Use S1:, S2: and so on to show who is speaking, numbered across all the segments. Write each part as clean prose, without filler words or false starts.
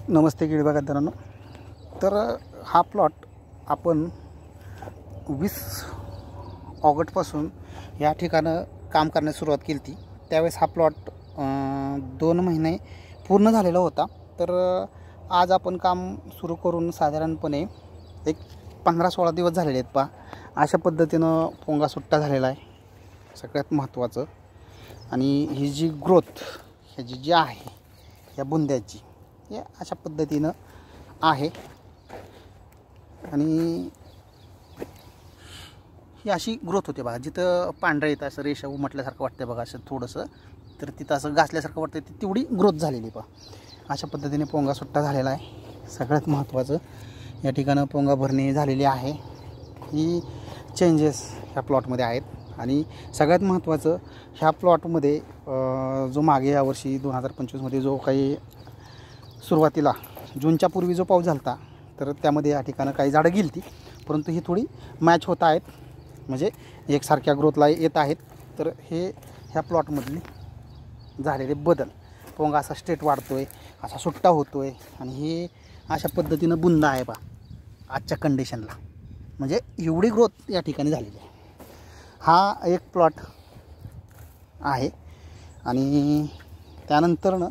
S1: नमस्ते कीड बागायतदारांनो. तर हा प्लॉट आपण 20 ऑगस्टपासून या ठिकाणं काम करण्यास सुरुवात केली होती. त्यावेळेस हा प्लॉट 2 महिने पूर्ण झालेला होता. तर आज आपण काम सुरू करून साधारणपणे एक 15-16 दिवस झालेले आहेत. पहा, अशा पद्धतीनं पोंगा सुट्टा झालेला आहे सगळ्यात महत्त्वाचं. आणि ही जी ग्रोथ ह्याची जी आहे या बुंद्याची, हे अशा पद्धतीनं आहे. आणि ही अशी ग्रोथ होते बघा. जिथं पांढरं येतं असं रेषा उमटल्यासारखं वाटतं बघा, असं थोडंसं, तर तिथं असं घासल्यासारखं वाटतं. ती तेवढी ग्रोथ झालेली पहा. अशा पद्धतीने पोंगा सुट्टा झालेला आहे. सगळ्यात महत्त्वाचं या ठिकाणं पोंगा भरणी झालेली आहे. ही चेंजेस ह्या प्लॉटमध्ये आहेत. आणि सगळ्यात महत्त्वाचं ह्या प्लॉटमध्ये जो मागे यावर्षी 2025मध्ये जो काही सुरुवातीला जूनच्या पूर्वी जो पाऊस झाला होता, तर त्यामध्ये या ठिकाणं काही झाडं गेली, परंतु ही थोडी मॅच होत आहेत, म्हणजे एकसारख्या ग्रोथला येत आहेत. तर हे ह्या प्लॉटमधले झालेले बदल, पोंगा असा स्ट्रेट वाढतो आहे, असा सुट्टा होतो आहे. आणि हे अशा पद्धतीनं बुंदा आहे बा आजच्या कंडिशनला, म्हणजे एवढी ग्रोथ या ठिकाणी झालेली आहे. हा एक प्लॉट आहे. आणि त्यानंतरनं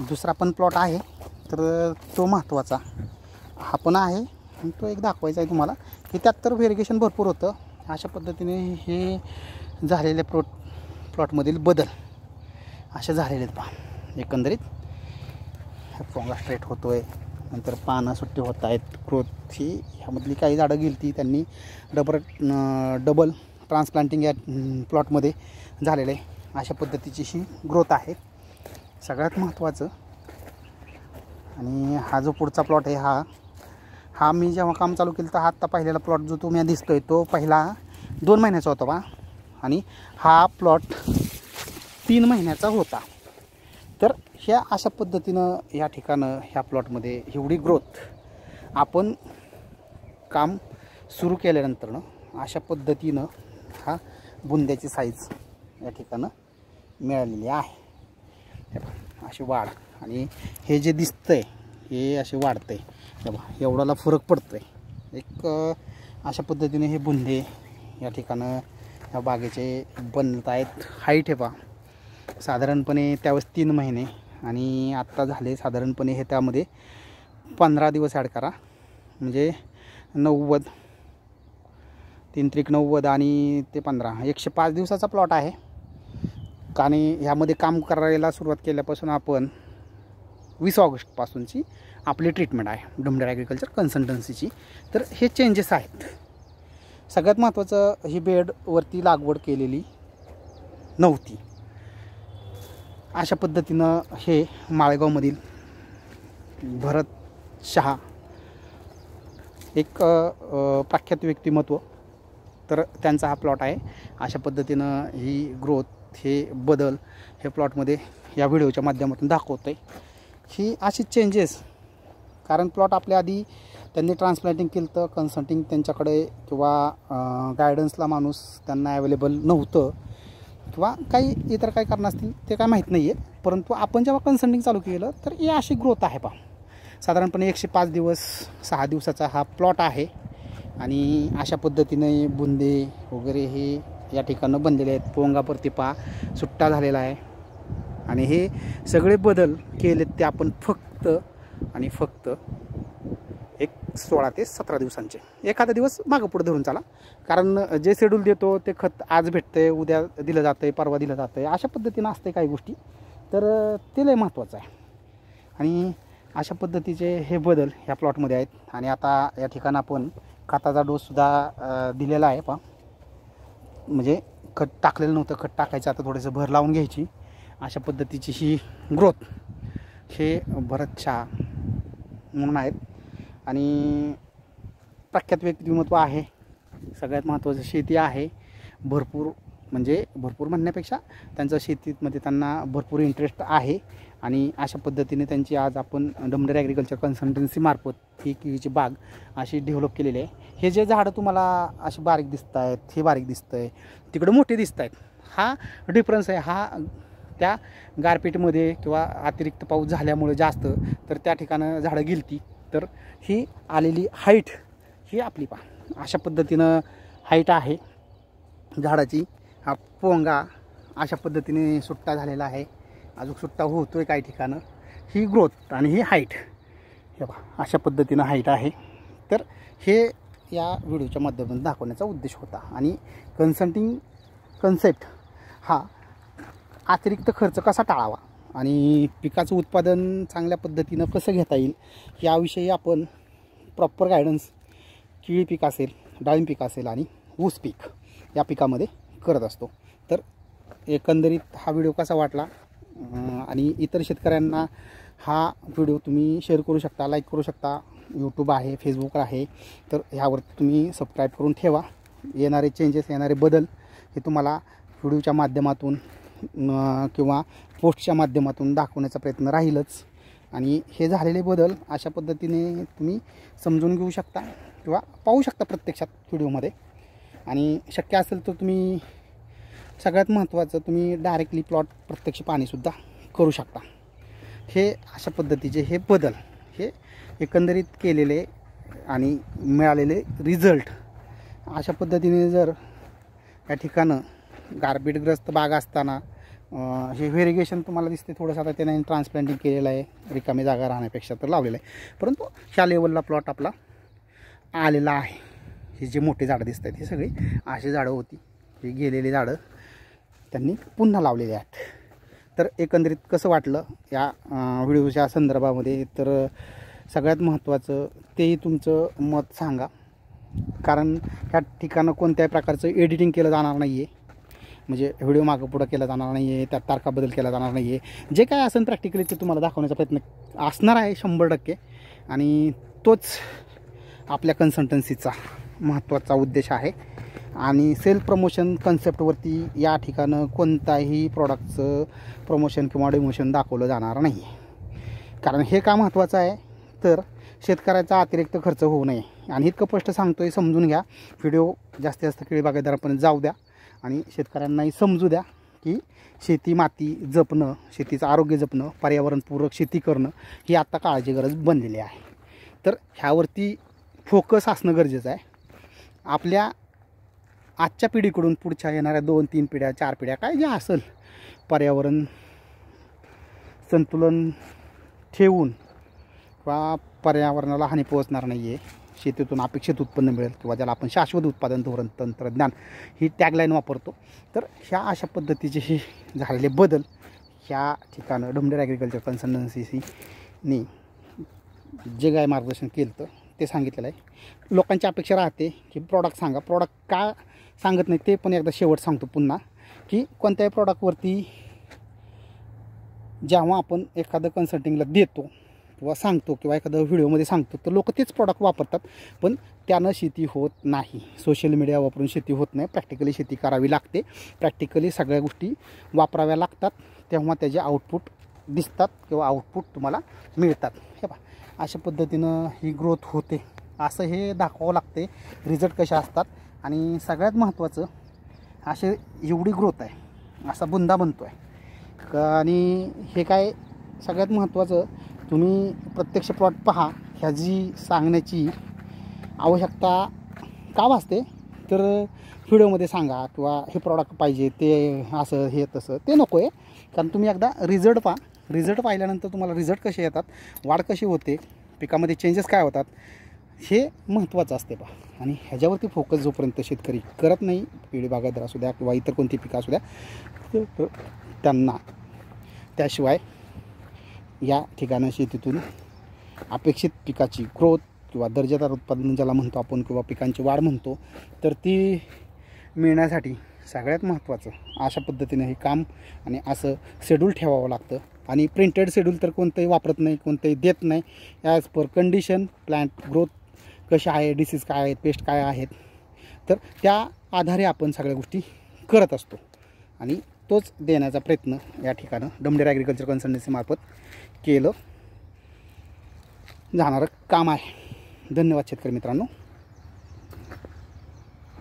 S1: दुसरा पण प्लॉट आहे, तर तो महत्त्वाचा हा पण आहे. तो एक दाखवायचा आहे तुम्हाला, की त्यात तर व्हेरिगेशन भरपूर होतं. अशा पद्धतीने हे झालेले प्लॉटमधील बदल असे झालेले आहेत पहा. एकंदरीत पोंगा स्ट्रेट होतो आहे, नंतर पानं सुट्टी होत आहेत. ग्रोथ ही ह्यामधली काही झाडं गेली ती त्यांनी डबल ट्रान्सप्लांटिंग या प्लॉटमध्ये झालेलं आहे. अशा पद्धतीची ही ग्रोथ आहे सगळ्यात महत्त्वाचं. आणि हा जो पुढचा प्लॉट आहे, हा मी जेव्हा काम चालू केलं तर हा आत्ता पहिलेला प्लॉट जो तुम्ही दिसतो आहे तो पहिला 2 महिन्याचा होता बा. आणि हा प्लॉट 3 महिन्याचा होता. तर ह्या अशा पद्धतीनं या ठिकाणं ह्या प्लॉटमध्ये एवढी ग्रोथ आपण काम सुरू केल्यानंतरनं अशा पद्धतीनं हा बुंद्याची साईज या ठिकाणं मिळालेली आहे. हे बघा अशी वाढ. आणि हे जे दिसतं आहे हे असे वाढतं आहे. हे बघा एवढाला फरक पडतो आहे. एक अशा पद्धतीने हे बुंदे या ठिकाणं ह्या बागेचे बनत आहेत. हाईट हे पहा साधारणपणे त्यावेळेस 3 महिने आणि आत्ता झाले साधारणपणे हे त्यामध्ये 15 दिवस ॲड करा, म्हणजे 90, 3 त्रिक 90 आणि ते 15, 105 दिवसाचा प्लॉट आहे. आणि ह्यामध्ये काम करायला सुरुवात केल्यापासून आपण 20 ऑगस्टपासूनची आपली ट्रीटमेंट आहे डुमडेर ॲग्रिकल्चर कन्सल्टन्सीची. तर हे चेंजेस आहेत. सगळ्यात महत्त्वाचं, ही बेडवरती लागवड केलेली नव्हती. अशा पद्धतीनं हे माळेगावमधील भरत शहा एक प्रख्यात व्यक्तिमत्व, तर त्यांचा हा प्लॉट आहे. अशा पद्धतीनं ही ग्रोथ, हे बदल हे प्लॉटमध्ये या व्हिडिओच्या माध्यमातून दाखवतं आहे. ही अशी चेंजेस, कारण प्लॉट आपल्या आधी त्यांनी ट्रान्सप्लांटिंग केलं तर कन्सल्टिंग त्यांच्याकडे किंवा गायडन्सला माणूस त्यांना अवेलेबल नव्हतं, किंवा काही इतर काही कारण असतील ते काय माहीत नाही आहे. परंतु आपण जेव्हा कन्सल्टिंग चालू केलं तर ही अशी ग्रोथ आहे पहा. साधारणपणे 105 दिवस 6 दिवसाचा हा प्लॉट आहे. आणि अशा पद्धतीने बुंदे वगैरे हे या ठिकाणं बनलेले आहेत. पोंगावरती पहा सुट्टा झालेला आहे. आणि हे सगळे बदल केलेत ते आपण फक्त आणि फक्त एक 16 ते 17 दिवसांचे. एखादा दिवस मागं पुढे धरून चाला, कारण जे शेड्यूल देतो ते खत आज भेटतंय, उद्या दिलं जातं आहे, परवा दिलं जातं आहे, अशा पद्धतीनं असते काही गोष्टी. तर ते लय महत्त्वाचं आहे. आणि अशा पद्धतीचे हे बदल ह्या प्लॉटमध्ये आहेत. आणि आता या ठिकाणं आपण खताचा डोससुद्धा दिलेला आहे पहा. म्हणजे खत टाकलेलं नव्हतं, खत टाकायचं, आता थोडंसं भर लावून घ्यायची. अशा पद्धतीची ही ग्रोथ हे भरत शहा म्हणून आहेत. आणि प्रख्यात व्यक्तिमत्व आहे. सगळ्यात महत्त्वाचं शेती आहे भरपूर, म्हणजे भरपूर म्हणण्यापेक्षा त्यांचं शेतीमध्ये त्यांना भरपूर इंटरेस्ट आहे. आणि अशा पद्धतीने त्यांची आज आपण डुमडेर ॲग्रिकल्चर कन्सल्टन्सीमार्फत ही केळीची बाग अशी डेव्हलप केलेली आहे. हे जे झाडं तुम्हाला अशी बारीक दिसत आहेत, हे बारीक दिसतं आहे, तिकडं मोठे दिसत आहेत, हा डिफरन्स आहे. हा त्या गारपीटमध्ये किंवा अतिरिक्त पाऊस झाल्यामुळे जास्त तर त्या ठिकाणं झाडं गेलती, तर ही आलेली हाईट ही आपली पहा अशा पद्धतीनं हाईट आहे झाडाची. हा पोंगा अशा पद्धतीने सुट्टा झालेला आहे, अजून सुट्टा होतोय काही ठिकाणं. ही ग्रोथ आणि ही हाईट हे पहा अशा पद्धतीनं हाईट आहे. तर हे या व्हिडिओच्या माध्यमातून दाखवण्याचा उद्देश होता. आणि कन्सेप्ट हा अतिरिक्त खर्च कसा टाळावा आणि पिकाचं उत्पादन चांगल्या पद्धतीनं कसं घेता येईल याविषयी आपण प्रॉपर गायडन्स केळी पीक असेल, डाळिंब पीक असेल आणि ऊस पीक या पिकामध्ये करत असतो. तर एकंदरीत हा व्हिडिओ कसा वाटला आणि इतर शेतकऱ्यांना हा व्हिडिओ तुम्ही शेअर करू शकता, लाईक करू शकता. यूट्यूब आहे, फेसबुक आहे, तर ह्यावर तुम्ही सबस्क्राईब करून ठेवा. येणारे चेंजेस, येणारे बदल हे तुम्हाला व्हिडिओच्या माध्यमातून किंवा पोस्टच्या माध्यमातून दाखवण्याचा प्रयत्न राहीलच. आणि हे झालेले बदल अशा पद्धतीने तुम्ही समजून घेऊ शकता किंवा पाहू शकता प्रत्यक्षात व्हिडिओमध्ये. आणि शक्य असेल तर तुम्ही सगळ्यात महत्त्वाचं तुम्ही डायरेक्टली प्लॉट प्रत्यक्ष पाणीसुद्धा करू शकता. हे अशा पद्धतीचे हे बदल हे एकंदरीत केलेले आणि मिळालेले रिझल्ट अशा पद्धतीने जर या ठिकाणं गारपीटग्रस्त बाग असताना हे व्हेरिगेशन तुम्हाला दिसते थोडंसं. आता त्याने ट्रान्सप्लांटिंग केलेलं आहे, रिकामी जागा राहण्यापेक्षा तर लावलेलं आहे. परंतु ह्या लेवलला प्लॉट आपला आलेला आहे. हे जे मोठे झाडं दिसत आहेत हे सगळी अशी झाडं होती, ही गेलेली झाडं त्यांनी पुन्हा लावलेली आहेत. तर एकंदरीत कसं वाटलं या व्हिडिओच्या संदर्भामध्ये, तर सगळ्यात महत्त्वाचं तेही तुमचं मत सांगा. कारण ह्या ठिकाणं कोणत्याही प्रकारचं एडिटिंग केलं जाणार नाही आहे, म्हणजे व्हिडिओ मागं पुढं केला जाणार नाही आहे, त्यात तारखा बदल केला जाणार नाही आहे. जे काय असेल प्रॅक्टिकली ते तुम्हाला दाखवण्याचा प्रयत्न असणार आहे 100%. आणि तोच आपल्या कन्सल्टन्सीचा महत्त्वाचा उद्देश आहे. आणि सेल्फ प्रमोशन कन्सेप्टवरती या ठिकाणं कोणताही प्रॉडक्टचं प्रमोशन किंवा डिमोशन दाखवलं जाणार नाही. कारण हे का महत्त्वाचं आहे, तर शेतकऱ्याचा अतिरिक्त खर्च होऊ नये. आणि इतकं स्पष्ट सांगतो आहे, समजून घ्या. व्हिडिओ जास्तीत जास्त केळी बागायतदारापर्यंत जाऊ द्या आणि शेतकऱ्यांनाही समजू द्या की शेती माती जपणं, शेतीचं आरोग्य जपणं, पर्यावरणपूरक शेती करणं ही आत्ता काळाची गरज बनलेली आहे. तर ह्यावरती फोकस असणं गरजेचं आहे. आपल्या आजच्या पिढीकडून पुढच्या येणाऱ्या 2-3 पिढ्या 4 पिढ्या काय जे असेल पर्यावरण संतुलन ठेवून किंवा पर्यावरणाला हानी पोहोचणार नाही आहे, शेतीतून अपेक्षित उत्पन्न मिळेल किंवा ज्याला आपण शाश्वत उत्पादन धोरण तंत्रज्ञान ही टॅगलाईन वापरतो. तर ह्या अशा पद्धतीचे हे झालेले बदल ह्या ठिकाणं डोमडेर ॲग्रिकल्चर कन्सल्टन्सीनी जे काय मार्गदर्शन केलं तर ते सांगितलेलं आहे. लोकांची अपेक्षा राहते की प्रॉडक्ट सांगा. प्रॉडक्ट का सांगत नाही ते पण एकदा शेवट सांगतो पुन्हा, की कोणत्याही प्रॉडक्टवरती जेव्हा आपण एखादं कन्सल्टिंगला देतो किंवा सांगतो किंवा एखादं व्हिडिओमध्ये सांगतो तर लोक तेच प्रॉडक्ट वापरतात, पण त्यानं शेती होत नाही. सोशल मीडिया वापरून शेती होत नाही. प्रॅक्टिकली शेती करावी लागते, प्रॅक्टिकली सगळ्या गोष्टी वापराव्या लागतात, तेव्हा त्याचे आउटपुट दिसतात किंवा आउटपुट तुम्हाला मिळतात. हे पहा अशा पद्धतीनं ही ग्रोथ होते, असं हे दाखवावं लागते रिझल्ट कसे असतात. आणि सगळ्यात महत्त्वाचं असे एवढी ग्रोथ आहे, असा बुंदा बनतो आहे. आणि हे काय सगळ्यात महत्त्वाचं तुम्ही प्रत्यक्ष प्लॉट पहा. ह्याची सांगण्याची आवश्यकता का भासते, तर व्हिडिओमध्ये सांगा किंवा हे प्रॉडक्ट पाहिजे ते असं हे तसं ते नको आहे. कारण तुम्ही एकदा रिझल्ट पहा. रिझल्ट पाहिल्यानंतर तुम्हाला रिझल्ट कसे येतात, वाढ कशी होते, पिकामध्ये चेंजेस काय होतात हे महत्त्वाचं असते पहा. आणि ह्याच्यावरती फोकस जोपर्यंत शेतकरी करत नाही, केळी बागायतदार असू द्या किंवा इतर कोणती पिकं असू द्या, त्यांना त्याशिवाय या ठिकाणी शेतीतून अपेक्षित पिकाची ग्रोथ किंवा दर्जेदार उत्पादन ज्याला म्हणतो आपण किंवा पिकांची वाढ म्हणतो, तर ती मिळण्यासाठी सगळ्यात महत्त्वाचं अशा पद्धतीने हे काम आणि असं शेड्यूल ठेवावं लागतं. आणि प्रिंटेड शेड्यूल तर कोणतंही वापरत नाही, कोणतंही देत नाही. As per condition plant growth कशा आहे, डिसीज काय आहेत, पेस्ट काय आहेत, तर त्या आधारे आपण सगळ्या गोष्टी करत असतो. आणि तोच देण्याचा प्रयत्न या ठिकाणं डोमडेर ॲग्रिकल्चर कन्सल्टन्सीमार्फत केलं जाणारं काम आहे. धन्यवाद शेतकरी मित्रांनो.